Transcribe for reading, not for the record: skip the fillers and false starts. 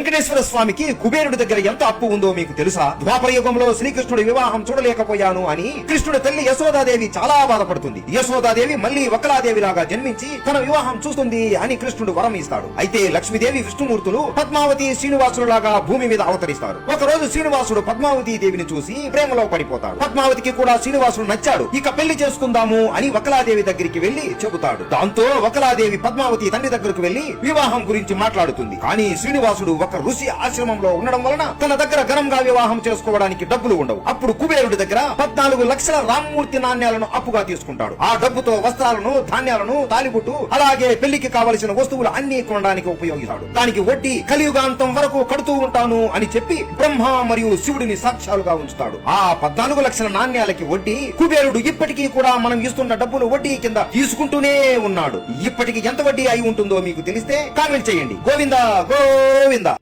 వెంకటేశ్వర స్వామికి కుబేరుడి దగ్గర ఎంత అప్పు ఉందో మీకు తెలుసా? ద్వాపర యుగంలో శ్రీకృష్ణుడి వివాహం చూడలేకపోయాను అని కృష్ణుడి తల్లి యశోదాదేవి చాలా బాధపడుతుంది. యశోదాదేవి మళ్ళీ వకలాదేవి లాగా జన్మించి తన వివాహం చూస్తుంది అని కృష్ణుడు వరం ఇస్తాడు. అయితే లక్ష్మీదేవి విష్ణుమూర్తులు పద్మావతి శ్రీనివాసుడు లాగా భూమి మీద అవతరిస్తారు. ఒక రోజు శ్రీనివాసుడు పద్మావతి దేవిని చూసి ప్రేమలో పడిపోతాడు. పద్మావతికి కూడా శ్రీనివాసుడు నచ్చాడు. ఇక పెళ్లి చేసుకుందాము అని వకలాదేవి దగ్గరికి వెళ్లి చెబుతాడు. దాంతో వకలాదేవి పద్మావతి తండ్రి దగ్గరకు వెళ్లి వివాహం గురించి మాట్లాడుతుంది. కానీ శ్రీనివాసుడు ఒక ఋషి ఆశ్రమంలో ఉండడం వలన తన దగ్గర ఘనంగా వివాహం చేసుకోవడానికి డబ్బులు ఉండవు. అప్పుడు కుబేరుడి దగ్గర 14 లక్షల రామ్మూర్తి నాణ్యాలను అప్పుగా తీసుకుంటాడు. ఆ డబ్బుతో వస్త్రాలను, ధాన్యాలను, తాలిబుట్టు అలాగే పెళ్లికి కావలసిన వస్తువులు అన్ని కొనడానికి ఉపయోగిస్తాడు. దానికి వడ్డీ కలియుగాంతం వరకు కడుతూ ఉంటాను అని చెప్పి బ్రహ్మ మరియు శివుడిని సాక్ష్యాలుగా ఉంచుతాడు. ఆ 14 లక్షల నాణ్యాలకి వడ్డీ కుబేరుడు ఇప్పటికీ కూడా మనం ఇస్తున్న డబ్బులు వడ్డీ కింద తీసుకుంటూనే ఉన్నాడు. ఇప్పటికి ఎంత వడ్డీ అయి ఉంటుందో మీకు తెలిస్తే కామెంట్ చేయండి. గోవిందా గోవిందా.